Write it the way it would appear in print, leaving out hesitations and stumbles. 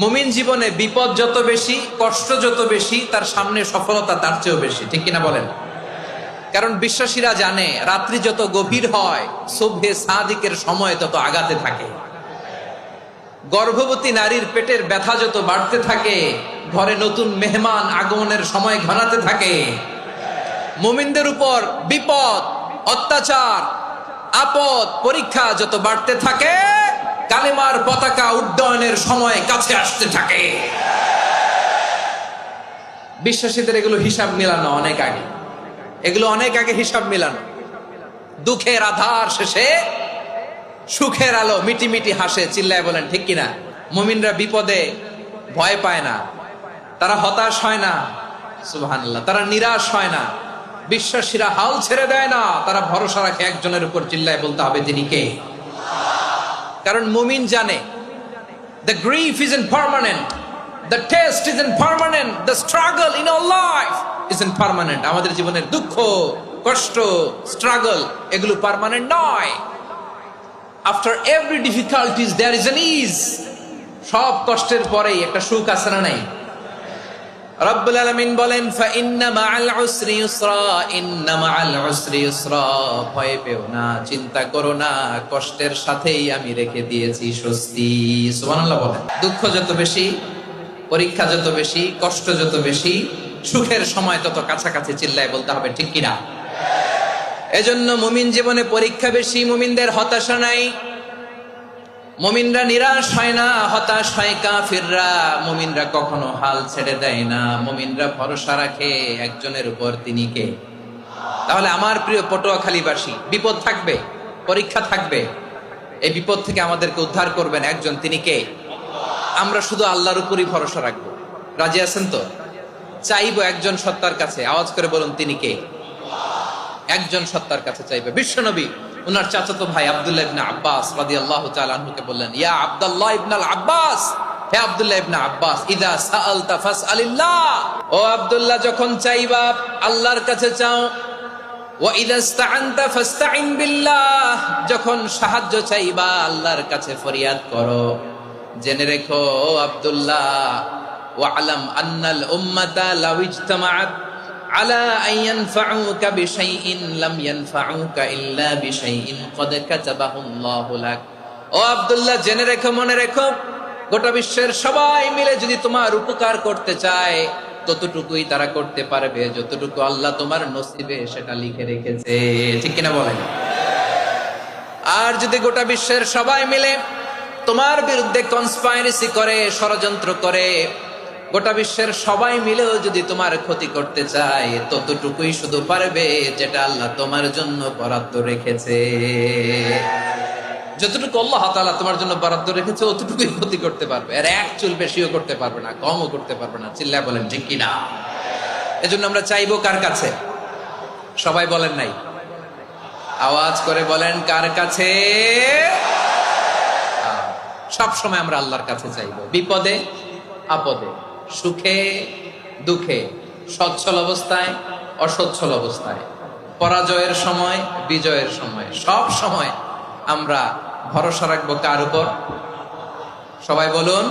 মুমিন জীবনে বিপদ যত বেশি, কষ্ট যত বেশি, তার সামনে সফলতা তার চেয়েও বেশি, ঠিক কিনা বলেন? কারণ বিশ্বাসীরা জানে রাত্রি যত গভীর হয় সুবহে সাদিকের সময় তত আগাতে থাকে। গর্ভবতী নারীর পেটের ব্যথা যত বাড়তে থাকে, ঘরে নতুন মেহমান আগমনের সময় ঘনাতে থাকে। মুমিনদের উপর বিপদ, অত্যাচার, আপদ, পরীক্ষা যত বাড়তে থাকে, কালেমার পতাকা উড্ডয়নের সময় কাছে আসতে থাকে। বিশ্বাসীদের এগুলো হিসাব মিলানো অনেক আগে, এগুলো অনেক আগে হিসাব মিলানো। দুঃখের আধার শেষে সুখের আলো মিটি মিটি হাসে, চিল্লায় বলেন ঠিক কিনা? মুমিনরা বিপদে ভয় পায় না, তারা হতাশ হয় না, সুবহানাল্লাহ, তারা নিরাশ হয় না। বিশ্বাসীরা হাল ছেড়ে দেয় না, তারা ভরসা রাখে একজনের উপর, চিল্লায় বলতে হবে তিনি কে। কারণ মুমিন জানে the grief isn't permanent, the test isn't permanent, the struggle in our life isn't permanent. আমাদের জীবনের দুঃখ, কষ্ট, struggle এগুলো পার্মানেন্ট নয়। After every difficulties there is an ease. সব কষ্টের পরেই একটা সুখ আছে না নাই? রব্বুল আলামিন বলেন ফা ইন্না মাআল উসরি ইউসরা, ইন্না মাআল উসরি ইউসরা। ভয় পেও না, চিন্তা করো না, কষ্টের সাথেই আমি রেখে দিয়েছি স্বস্তি। সুবহানাল্লাহ বলেন। দুঃখ যত বেশি, পরীক্ষা যত বেশি, কষ্ট যত বেশি, সুখের সময় তত কাছাকাছি, চিল্লায় বলতে হবে ঠিক কিনা? এজন্য মুমিন জীবনে পরীক্ষা বেশি, মুমিনদের হতাশা নাই। মুমিনরা নিরাশ হয় না, হতাশ হয় কাফিররা। মুমিনরা কখনো হাল ছেড়ে দেয় না, মুমিনরা ভরসা রাখে একজনের উপর, তিনি কে? তাহলে আমার প্রিয় পটুয়াখালীবাসী, বিপদ থাকবে, পরীক্ষা থাকবে, এই বিপদ থেকে আমাদেরকে উদ্ধার করবেন একজন, তিনি কে? আমরা শুধু আল্লাহর উপরই ভরসা রাখবো। রাজি আছেন তো? চাইবো একজন সত্তার কাছে, আওয়াজ করে বলুন তিনি কে? একজন সত্তার কাছে চাইবে। বিশ্বনবী উনার চাচাতো ভাই আব্দুল্লাহ ইবনে আব্বাস রাদিয়াল্লাহু তাআলা আনহুকে বললেন, ইয়া আব্দুল্লাহ ইবনে আব্বাস, হে আব্দুল্লাহ ইবনে আব্বাস, ইযা সাআলতা ফাসআলিল্লাহ। ও আব্দুল্লাহ, যখন চাইবা আল্লাহর কাছে চাও। ওয়া ইযা ইসতাআনতা ফাসতাইন বিল্লাহ, যখন সাহায্য চাইবা আল্লাহর কাছে ফরিয়াদ করো। জেনে রেখো আব্দুল্লাহ, ওয়া'লাম আন্নাল উম্মাতা লাউ ইজতামাআত আলা আন ইয়ানফাউকা বিশাইইন লাম ইয়ানফাউকা ইল্লা বিশাইইন ক্বাদ কাতাবাহু আল্লাহু লাক। ও আব্দুল্লাহ, জেনে রেখো, মনে রেখো, গোটা বিশ্বের সবাই মিলে যদি তোমার উপকার করতে চায় ততটুকুই তারা করতে পারবে যতটুকু আল্লাহ তোমার নসিবে সেটা লিখে রেখেছে, ঠিক কিনা বলেন? আর যদি গোটা বিশ্বের সবাই মিলে তোমার বিরুদ্ধে কনস্পাইরেসি করে, ষড়যন্ত্র করে, গোটা বিশ্বের সবাই মিলেও যদি তোমার ক্ষতি করতে চায় ততটুকুই শুধু পারবে যেটা আল্লাহ তোমার জন্য বরাদ্দ রেখেছে। যতটুকু আল্লাহ তাআলা তোমার জন্য বরাদ্দ রেখেছে অতটুকুই ক্ষতি করতে পারবে, আর এক চুল বেশিও করতে পারবে না, কমও করতে পারবে না, চিল্লায় বলেন ঠিক কিনা? এজন্য আমরা চাইবো কার কাছে? সবাই বলেন নাই, আওয়াজ করে বলেন কার কাছে? সব সময় আমরা আল্লাহর কাছে চাইবো, বিপদে আপদে, সুখে দুঃখে, সচ্ছল অবস্থায় অসচ্ছল অবস্থায়, পরাজয়ের সময় বিজয়ের সময়, সব সময় আমরা ভরসা রাখবো কার উপর? সবাই বলুন।